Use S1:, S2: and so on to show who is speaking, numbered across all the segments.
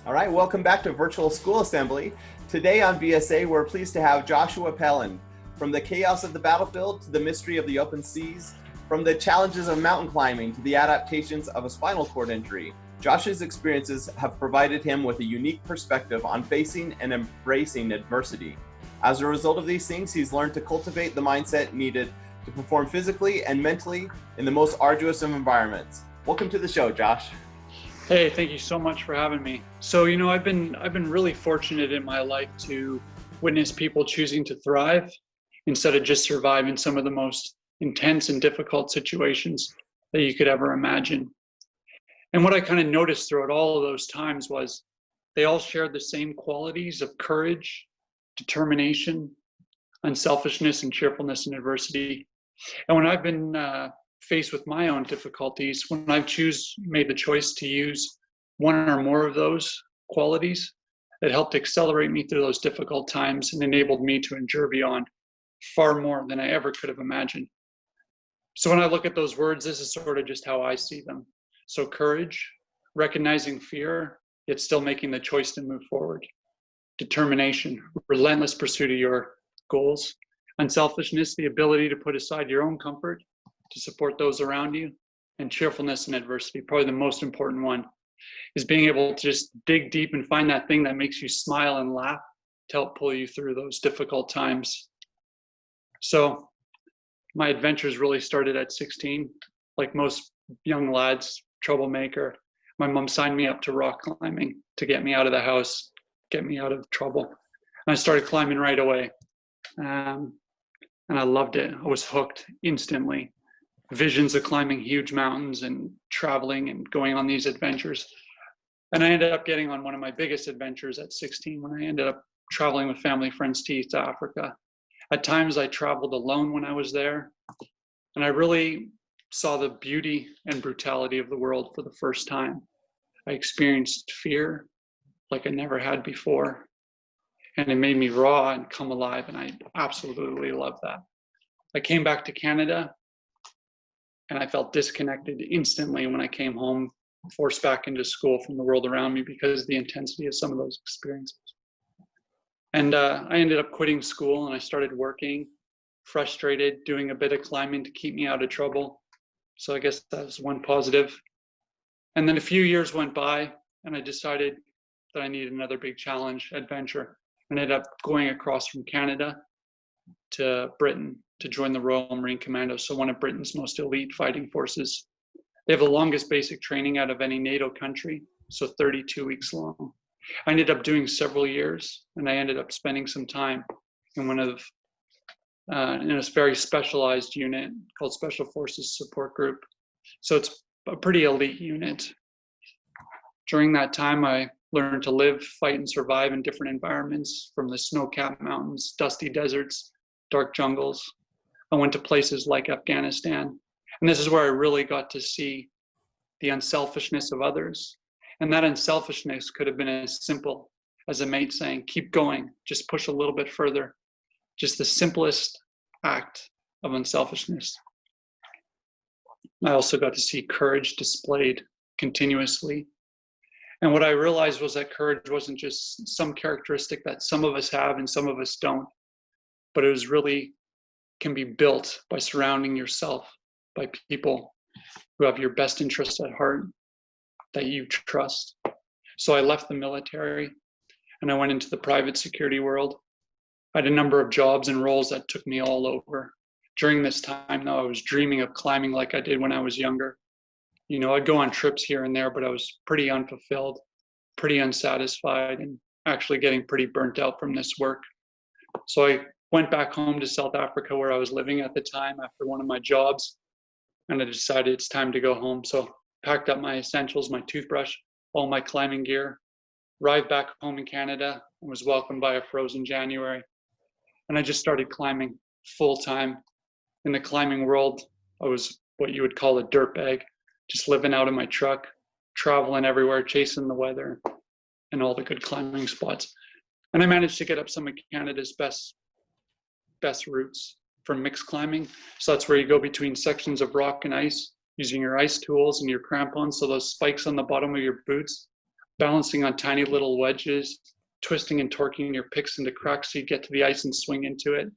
S1: All right, welcome back to Virtual School Assembly. Today on VSA, we're pleased to have Joshua Pelland. From the chaos of the battlefield to the mystery of the open seas, from the challenges of mountain climbing to the adaptations of a spinal cord injury, Josh's experiences have provided him with a unique perspective on facing and embracing adversity. As a result of these things, he's learned to cultivate the mindset needed to perform physically and mentally in the most arduous of environments. Welcome to the show, Josh.
S2: Hey, thank you so much for having me. So, I've been really fortunate in my life to witness people choosing to thrive instead of just survive in some of the most intense and difficult situations that you could ever imagine. And what I kind of noticed throughout all of those times was they all shared the same qualities of courage, determination, unselfishness, and cheerfulness in adversity. And when I've been faced with my own difficulties, when I've made the choice to use one or more of those qualities, it helped accelerate me through those difficult times and enabled me to endure beyond far more than I ever could have imagined. So when I look at those words, this is sort of just how I see them. So courage, recognizing fear, yet still making the choice to move forward. Determination, relentless pursuit of your goals. Unselfishness, the ability to put aside your own comfort to support those around you. And cheerfulness in adversity, probably the most important one, is being able to just dig deep and find that thing that makes you smile and laugh to help pull you through those difficult times. So my adventures really started at 16. Like most young lads, troublemaker. My mom signed me up to rock climbing to get me out of the house, get me out of trouble. And I started climbing right away. And I loved it. I was hooked instantly. Visions of climbing huge mountains and traveling and going on these adventures. And I ended up getting on one of my biggest adventures at 16 when I ended up traveling with family friends to East Africa. At times I traveled alone when I was there, and I really saw the beauty and brutality of the world for the first time. I experienced fear like I never had before, and it made me raw and come alive, and I absolutely loved that. I came back to Canada, and I felt disconnected instantly when I came home, forced back into school from the world around me because of the intensity of some of those experiences. And I ended up quitting school and I started working, frustrated, doing a bit of climbing to keep me out of trouble. So I guess that was one positive. And then a few years went by and I decided that I needed another big challenge, adventure. I ended up going across from Canada to Britain to join the Royal Marine Commando, so one of Britain's most elite fighting forces. They have the longest basic training out of any NATO country, so 32 weeks long. I ended up doing several years, and I ended up spending some time in in a very specialized unit called Special Forces Support Group. So it's a pretty elite unit. During that time, I learned to live, fight, and survive in different environments, from the snow-capped mountains, dusty deserts, dark jungles. I went to places like Afghanistan, and this is where I really got to see the unselfishness of others. And that unselfishness could have been as simple as a mate saying, keep going, just push a little bit further. Just the simplest act of unselfishness. I also got to see courage displayed continuously. And what I realized was that courage wasn't just some characteristic that some of us have and some of us don't, but it was really can be built by surrounding yourself by people who have your best interests at heart, that you trust. So I left the military and I went into the private security world. I had a number of jobs and roles that took me all over. During this time, though, I was dreaming of climbing like I did when I was younger. I'd go on trips here and there, but I was pretty unfulfilled, pretty unsatisfied, and actually getting pretty burnt out from this work. So I went back home to South Africa where I was living at the time after one of my jobs, and I decided it's time to go home. So packed up my essentials, my toothbrush, all my climbing gear, arrived back home in Canada, and was welcomed by a frozen January. And I just started climbing full time. In the climbing world, I was what you would call a dirtbag, just living out of my truck, traveling everywhere, chasing the weather and all the good climbing spots. And I managed to get up some of Canada's best routes for mixed climbing. So that's where you go between sections of rock and ice using your ice tools and your crampons. So those spikes on the bottom of your boots balancing on tiny little wedges, twisting and torquing your picks into cracks so you get to the ice and swing into it.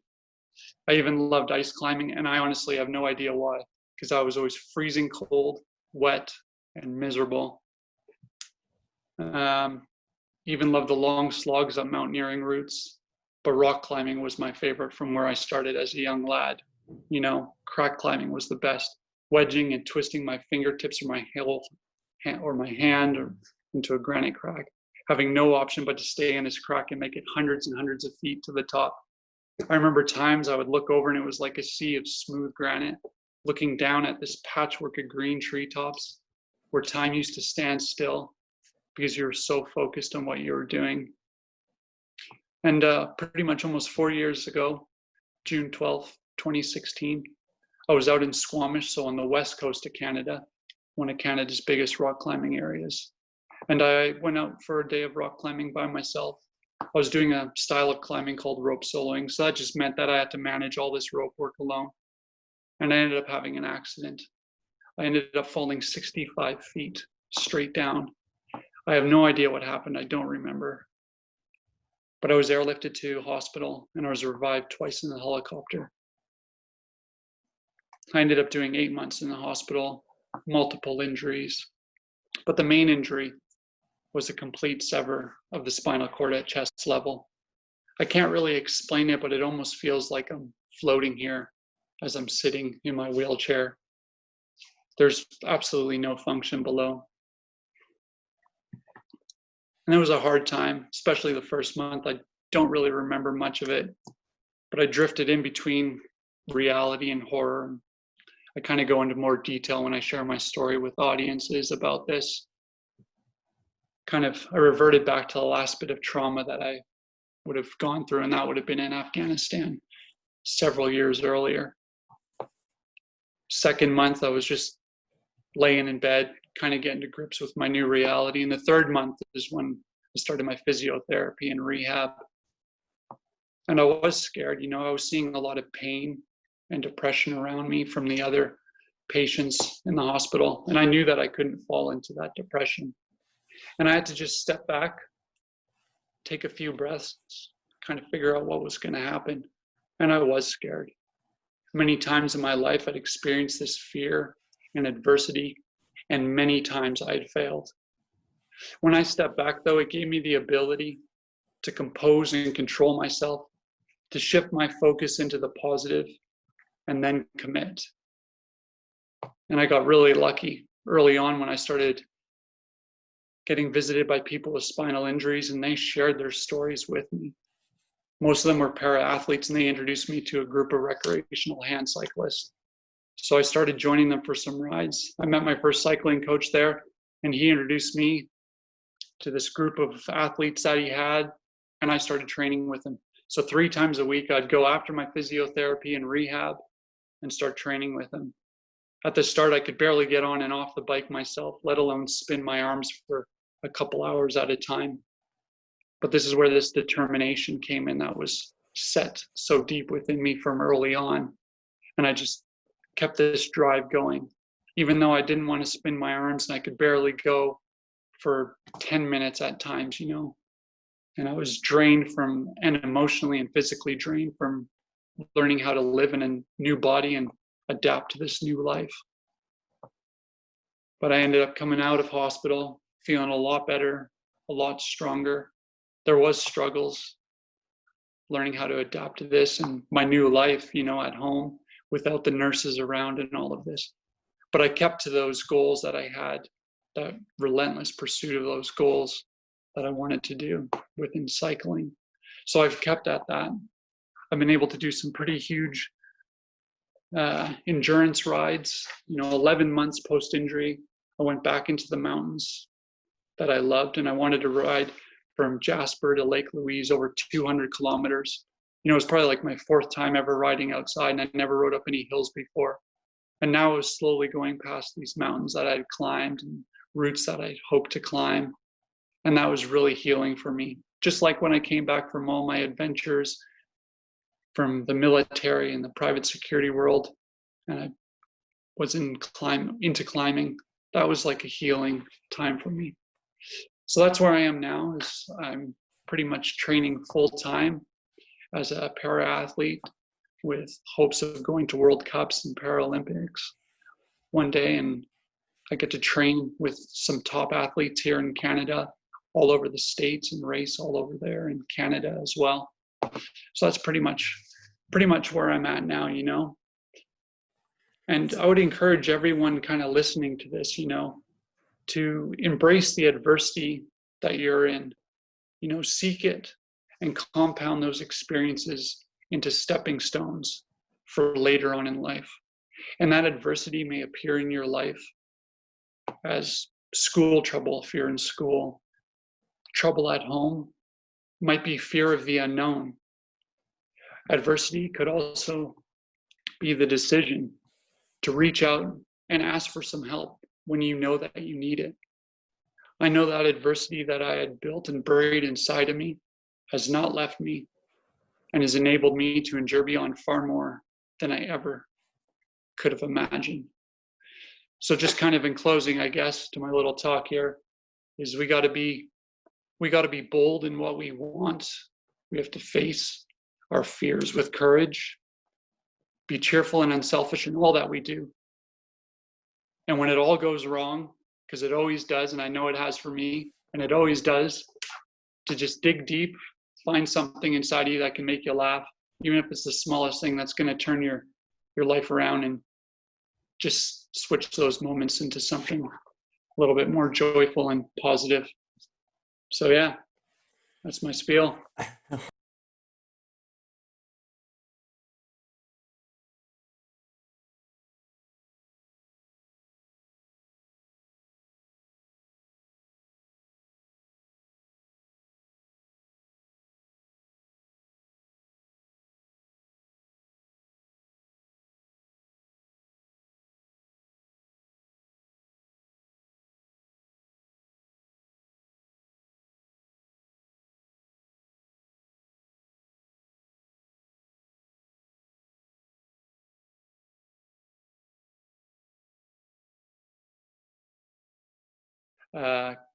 S2: I even loved ice climbing, and I honestly have no idea why, because I was always freezing cold, wet, and miserable. Even loved the long slogs on mountaineering routes, but rock climbing was my favorite from where I started as a young lad. You know, crack climbing was the best, wedging and twisting my fingertips or my hand or into a granite crack, having no option but to stay in this crack and make it hundreds and hundreds of feet to the top. I remember times I would look over and it was like a sea of smooth granite, looking down at this patchwork of green treetops where time used to stand still because you were so focused on what you were doing. And pretty much almost 4 years ago, June 12th, 2016, I was out in Squamish, so on the west coast of Canada, one of Canada's biggest rock climbing areas. And I went out for a day of rock climbing by myself. I was doing a style of climbing called rope soloing, so that just meant that I had to manage all this rope work alone. And I ended up having an accident. I ended up falling 65 feet straight down. I have no idea what happened. I don't remember. But I was airlifted to hospital and I was revived twice in the helicopter. I ended up doing 8 months in the hospital, multiple injuries. But the main injury was a complete sever of the spinal cord at chest level. I can't really explain it, but it almost feels like I'm floating here as I'm sitting in my wheelchair. There's absolutely no function below. And it was a hard time, especially the first month. I don't really remember much of it, but I drifted in between reality and horror. I kind of go into more detail when I share my story with audiences about this. I reverted back to the last bit of trauma that I would have gone through, and that would have been in Afghanistan several years earlier. Second month, I was just laying in bed, kind of getting to grips with my new reality. And the third month is when I started my physiotherapy and rehab. And I was scared, I was seeing a lot of pain and depression around me from the other patients in the hospital. And I knew that I couldn't fall into that depression. And I had to just step back, take a few breaths, kind of figure out what was going to happen. And I was scared. Many times in my life, I'd experienced this fear and adversity, and many times I had failed. When I stepped back, though, it gave me the ability to compose and control myself, to shift my focus into the positive, and then commit. And I got really lucky early on when I started getting visited by people with spinal injuries, and they shared their stories with me. Most of them were para-athletes, and they introduced me to a group of recreational hand cyclists. So I started joining them for some rides. I met my first cycling coach there, and he introduced me to this group of athletes that he had, and I started training with him. So 3 times a week, I'd go after my physiotherapy and rehab and start training with him. At the start, I could barely get on and off the bike myself, let alone spin my arms for a couple hours at a time. But this is where this determination came in that was set so deep within me from early on. And I just kept this drive going, even though I didn't want to spin my arms and I could barely go for 10 minutes at times, And I was drained and emotionally and physically drained from learning how to live in a new body and adapt to this new life. But I ended up coming out of hospital, feeling a lot better, a lot stronger. There was struggles, learning how to adapt to this and my new life, at home without the nurses around and all of this. But I kept to those goals that I had, that relentless pursuit of those goals that I wanted to do within cycling. So I've kept at that. I've been able to do some pretty huge endurance rides. 11 months post-injury, I went back into the mountains that I loved, and I wanted to ride from Jasper to Lake Louise over 200 kilometers. It was probably like my 4th time ever riding outside, and I never rode up any hills before. And now I was slowly going past these mountains that I'd climbed and routes that I'd hoped to climb. And that was really healing for me. Just like when I came back from all my adventures from the military and the private security world, and I was into climbing, that was like a healing time for me. So that's where I am now, is I'm pretty much training full time as a para athlete with hopes of going to World Cups and Paralympics one day. And I get to train with some top athletes here in Canada, all over the States, and race all over there in Canada as well. So that's pretty much where I'm at now, you know. And I would encourage everyone kind of listening to this, you know, to embrace the adversity that you're in, you know, seek it and compound those experiences into stepping stones for later on in life. And that adversity may appear in your life as school trouble, if you're in school, trouble at home, might be fear of the unknown. Adversity could also be the decision to reach out and ask for some help when you know that you need it. I know that adversity that I had built and buried inside of me has not left me and has enabled me to endure beyond far more than I ever could have imagined. So just kind of in closing, I guess, to my little talk here, is we got to be bold in what we want. We have to face our fears with courage, be cheerful and unselfish in all that we do. And when it all goes wrong, because it always does, and I know it has for me, and it always does, to just dig deep, find something inside of you that can make you laugh, even if it's the smallest thing that's going to turn your life around, and just switch those moments into something a little bit more joyful and positive. So yeah, that's my spiel.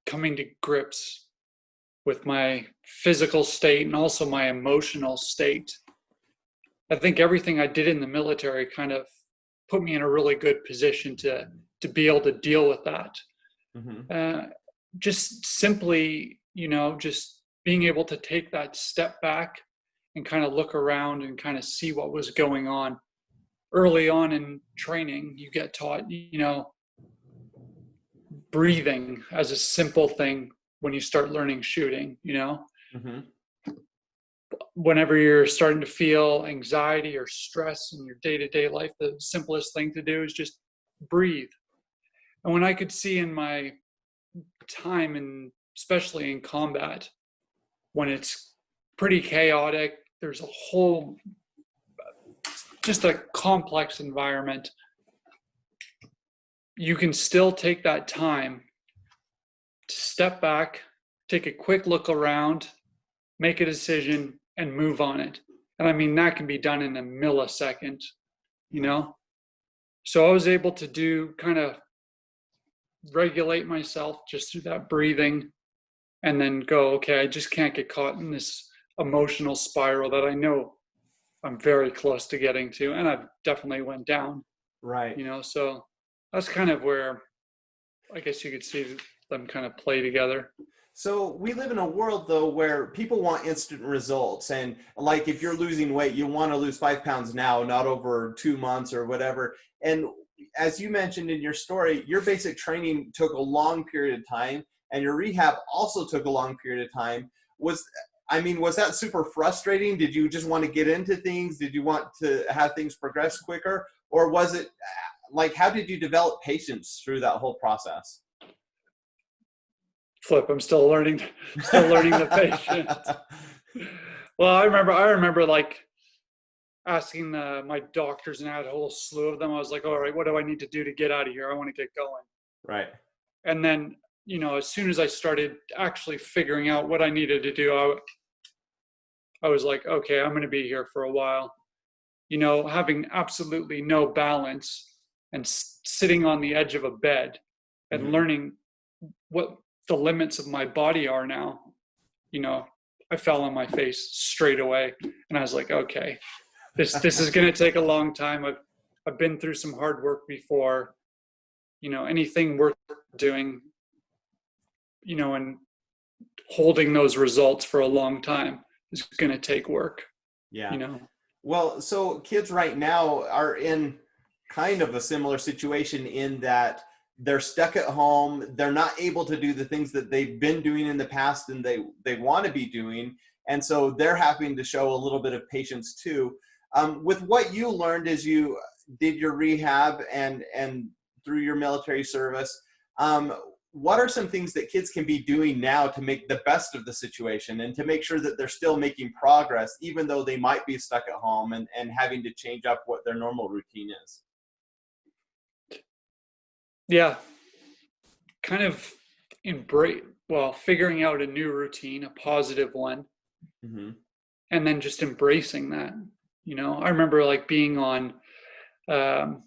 S2: Coming to grips with my physical state and also my emotional state. I think everything I did in the military kind of put me in a really good position to be able to deal with that. Mm-hmm. Just simply, you know, just being able to take that step back and kind of look around and kind of see what was going on. Early on in training, you get taught, you know, breathing as a simple thing when you start learning shooting, you know. Mm-hmm. Whenever you're starting to feel anxiety or stress in your day-to-day life, the simplest thing to do is just breathe. And when I could see in my time, and especially in combat, when it's pretty chaotic, there's a whole, just a complex environment, you can still take that time to step back, take a quick look around, make a decision, and move on it. And I mean, that can be done in a millisecond, you know? So I was able to do kind of regulate myself just through that breathing, and then go, okay, I just can't get caught in this emotional spiral that I know I'm very close to getting to. And I've definitely went down.
S1: Right.
S2: You know, so that's kind of where I guess you could see them kind of play together.
S1: So we live in a world, though, where people want instant results. And like, if you're losing weight, you want to lose 5 pounds now, not over 2 months or whatever. And as you mentioned in your story, your basic training took a long period of time, and your rehab also took a long period of time. Was that super frustrating? Did you just want to get into things? Did you want to have things progress quicker? Or was it like, how did you develop patience through that whole process?
S2: Flip, I'm still learning the patience. Well, I remember like asking my doctors, and I had a whole slew of them. I was like, all right, what do I need to do to get out of here? I want to get going.
S1: Right.
S2: And then, you know, as soon as I started actually figuring out what I needed to do, I was like, okay, I'm going to be here for a while. You know, having absolutely no balance and sitting on the edge of a bed and mm-hmm. learning what the limits of my body are now, I fell on my face straight away, and I was like, okay, this is going to take a long time. I've been through some hard work before. Anything worth doing, and holding those results for a long time is going to take work.
S1: Yeah. Well, so kids right now are in kind of a similar situation in that they're stuck at home. They're not able to do the things that they've been doing in the past and they want to be doing. And so they're having to show a little bit of patience too. With what you learned as you did your rehab and through your military service, what are some things that kids can be doing now to make the best of the situation and to make sure that they're still making progress, even though they might be stuck at home and having to change up what their normal routine is?
S2: Yeah. Kind of figuring out a new routine, a positive one,
S1: Mm-hmm.
S2: and then just embracing that. I remember like being on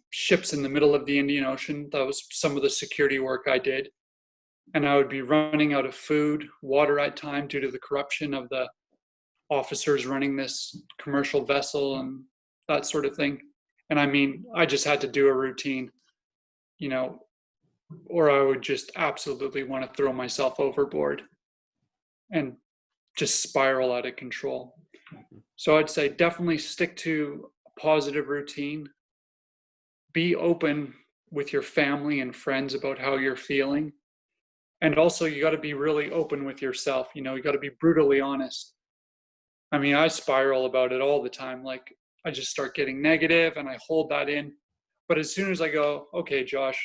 S2: ships in the middle of the Indian Ocean. That was some of the security work I did. And I would be running out of food, water at time due to the corruption of the officers running this commercial vessel and that sort of thing. And I just had to do a routine, or I would just absolutely want to throw myself overboard and just spiral out of control. So I'd say definitely stick to a positive routine. Be open with your family and friends about how you're feeling. And also, you got to be really open with yourself. You got to be brutally honest. I spiral about it all the time. Like, I just start getting negative and I hold that in. But as soon as I go, okay, Josh,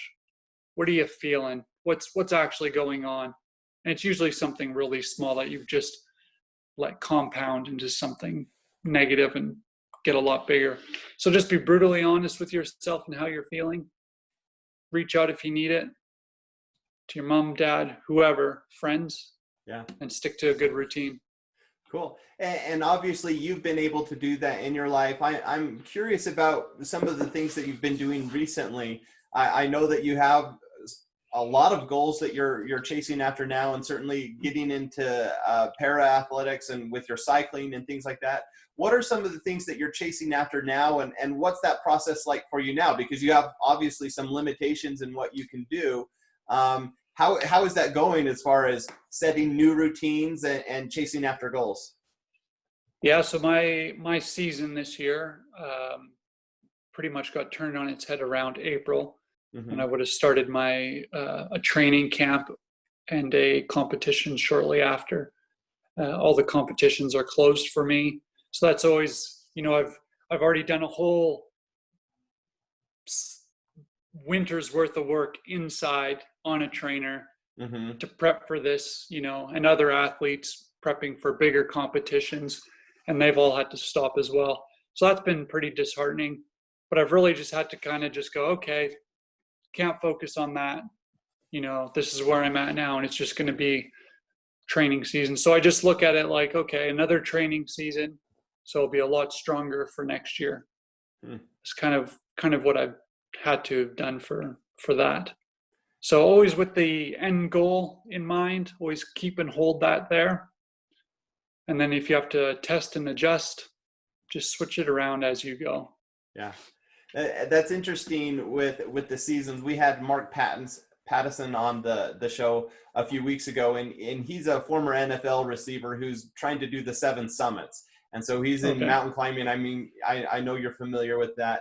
S2: what are you feeling? What's actually going on? And it's usually something really small that you've just let compound into something negative and get a lot bigger. So just be brutally honest with yourself and how you're feeling. Reach out if you need it to your mom, dad, whoever, friends.
S1: Yeah.
S2: And stick to a good routine.
S1: Cool. And obviously you've been able to do that in your life. I'm curious about some of the things that you've been doing recently. I know that you have a lot of goals that you're chasing after now, and certainly getting into para athletics and with your cycling and things like that. What are some of the things that you're chasing after now, and what's that process like for you now? Because you have obviously some limitations in what you can do. How is that going as far as setting new routines and chasing after goals?
S2: Yeah, so my season this year pretty much got turned on its head around April.
S1: Mm-hmm.
S2: When I would have started my a training camp and a competition shortly after. All the competitions are closed for me, so that's always, I've already done a whole winter's worth of work inside on a trainer
S1: Mm-hmm.
S2: to prep for this, and other athletes prepping for bigger competitions, and they've all had to stop as well. So that's been pretty disheartening, but I've really just had to kind of just go, okay, can't focus on that. This is where I'm at now, and it's just going to be training season. So I just look at it like, okay, another training season, so I'll be a lot stronger for next year. It's kind of what I've had to have done for that. So always with the end goal in mind, always keep and hold that there. And then if you have to test and adjust, just switch it around as you go.
S1: Yeah. That's interesting with the seasons. We had Mark Pattison on the show a few weeks ago, and he's a former NFL receiver who's trying to do the 7 summits. And so he's in mountain climbing. I know you're familiar with that.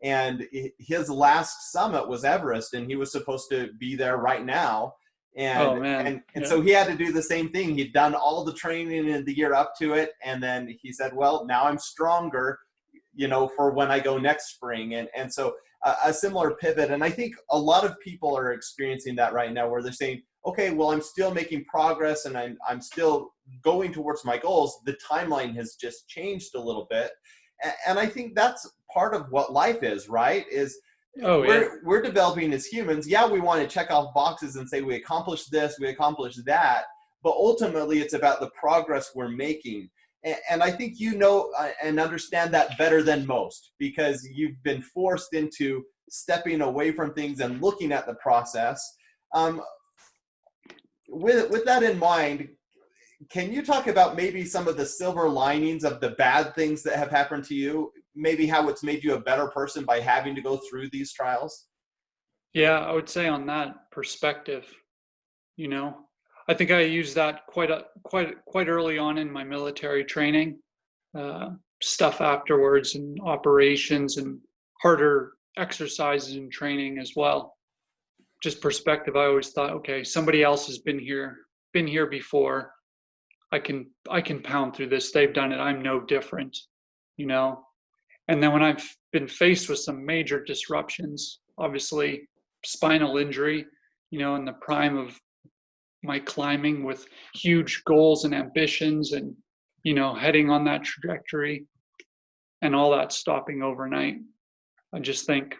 S1: And his last summit was Everest, and he was supposed to be there right now. And so he had to do the same thing. He'd done all the training in the year up to it. And then he said, well, now I'm stronger, for when I go next spring. And so a similar pivot. And I think a lot of people are experiencing that right now, where they're saying, okay, well, I'm still making progress and I'm still going towards my goals. The timeline has just changed a little bit. And I think that's part of what life is, right? We're developing as humans. Yeah, we want to check off boxes and say we accomplished this, we accomplished that. But ultimately, it's about the progress we're making. And I think and understand that better than most, because you've been forced into stepping away from things and looking at the process. with that in mind, can you talk about maybe some of the silver linings of the bad things that have happened to you? Maybe how it's made you a better person by having to go through these trials?
S2: Yeah, I would say on that perspective, you know, I think I used that quite early on in my military training, uh, stuff afterwards and operations and harder exercises and training as well. Just perspective. I always thought, okay, somebody else has been here before. I can pound through this. They've done it. I'm no different, you know. And then when I've been faced with some major disruptions, obviously spinal injury, you know, in the prime of my climbing with huge goals and ambitions and, you know, heading on that trajectory and all that stopping overnight. I just think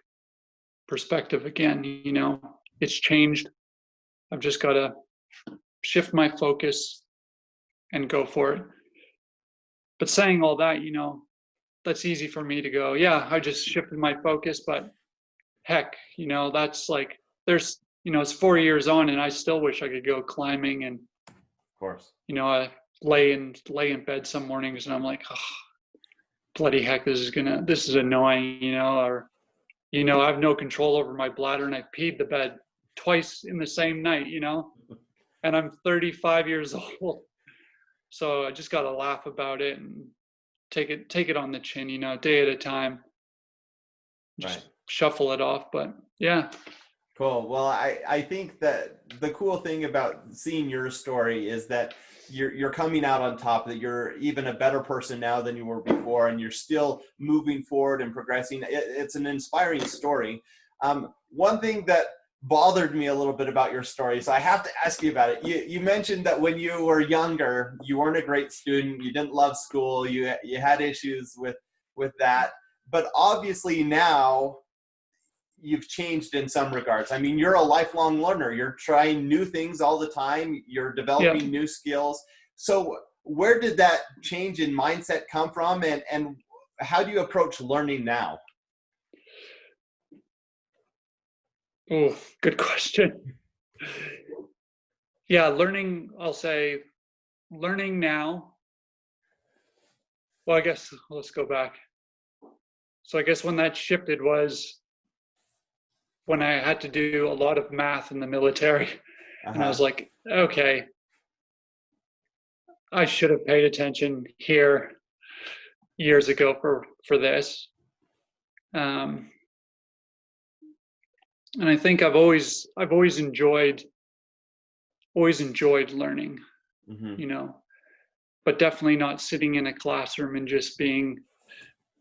S2: perspective again, you know, it's changed. I've just got to shift my focus and go for it. But saying all that, you know, that's easy for me to go, yeah, I just shifted my focus, but heck, you know, that's like, there's, you know, it's 4 years on and I still wish I could go climbing. And,
S1: Of course.
S2: you know, I lay in bed some mornings and I'm like, oh, bloody heck, this is annoying, you know, or, you know, I have no control over my bladder and I peed the bed twice in the same night, you know, and I'm 35 years old. So I just got to laugh about it and take it on the chin, you know, day at a time, just
S1: Right.
S2: shuffle it off. But yeah.
S1: Cool. Well, I think that the cool thing about seeing your story is that you're coming out on top, that you're even a better person now than you were before, and you're still moving forward and progressing. It's an inspiring story. One thing that bothered me a little bit about your story, so I have to ask you about it. You mentioned that when you were younger, you weren't a great student, you didn't love school, you had issues with that, but obviously now you've changed in some regards. I mean, you're a lifelong learner. You're trying new things all the time. You're
S2: Yeah.
S1: developing new skills. So where did that change in mindset come from? And how do you approach learning now?
S2: Oh, good question. Yeah, I'll say learning now. Well, I guess let's go back. So I guess when that shifted was when I had to do a lot of math in the military. And I was like, okay, I should have paid attention here years ago for this. And I think I've always enjoyed learning,
S1: Mm-hmm.
S2: you know, but definitely not sitting in a classroom and just being,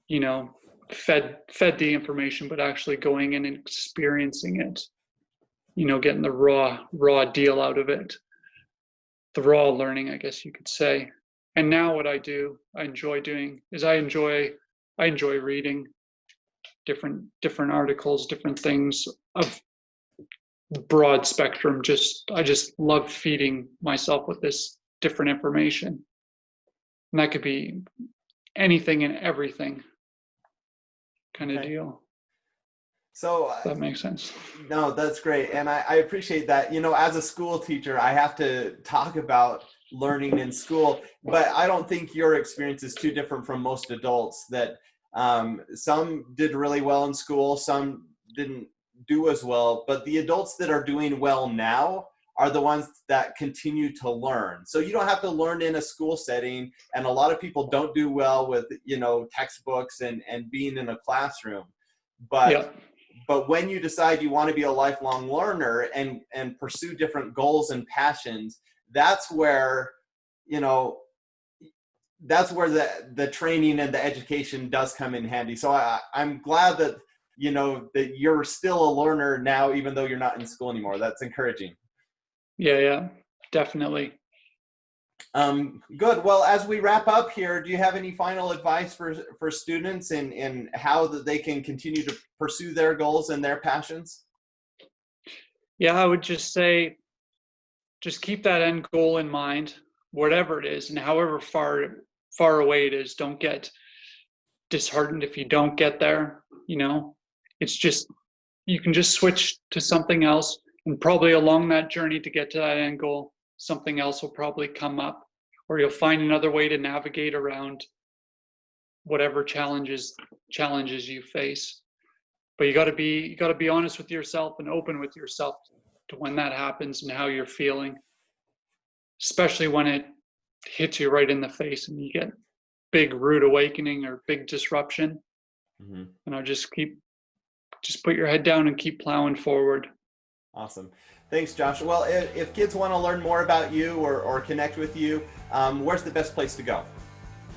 S2: you know, fed the information, but actually going in and experiencing it, you know, getting the raw deal out of it, the raw learning, I guess you could say. And now what I enjoy doing is I enjoy reading different articles, different things of broad spectrum. I just love feeding myself with this different information. And that could be anything and everything kind of deal.
S1: So
S2: If that makes sense.
S1: no, that's great. And I appreciate that. You know, as a school teacher, I have to talk about learning in school, but I don't think your experience is too different from most adults, that some did really well in school, some didn't do as well, but the adults that are doing well now are the ones that continue to learn. So you don't have to learn in a school setting. And a lot of people don't do well with, you know, textbooks and being in a classroom. But when you decide you want to be a lifelong learner and pursue different goals and passions, that's where, you know, that's where the training and the education does come in handy. So I'm glad that, you know, that you're still a learner now, even though you're not in school anymore. That's encouraging.
S2: Yeah, definitely.
S1: Good. Well, as we wrap up here, do you have any final advice for students in how that they can continue to pursue their goals and their passions?
S2: Yeah, I would just say, just keep that end goal in mind, whatever it is, and however far away it is. Don't get disheartened if you don't get there. You know, it's just, you can just switch to something else, and probably along that journey to get to that end goal, something else will probably come up, or you'll find another way to navigate around whatever challenges you face. But you got to be honest with yourself and open with yourself to when that happens and how you're feeling, especially when it hits you right in the face and you get big rude awakening or big disruption.
S1: Mm-hmm.
S2: Just put your head down and keep plowing forward.
S1: Awesome. Thanks, Josh. Well, if kids want to learn more about you or connect with you, where's the best place to go?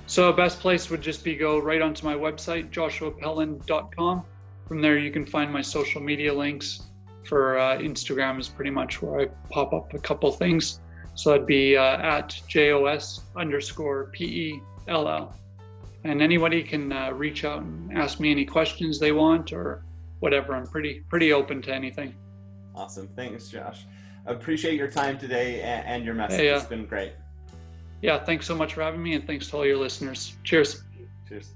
S2: So best place would just be go right onto my website, joshuapelland.com. From there, you can find my social media links. For Instagram is pretty much where I pop up a couple things. So that'd be at JOS_PELL. And anybody can reach out and ask me any questions they want or whatever. I'm pretty open to anything.
S1: Awesome. Thanks, Josh. I appreciate your time today and your message.
S2: Hey,
S1: it's been great.
S2: Yeah, thanks so much for having me, and thanks to all your listeners. Cheers.
S1: Cheers.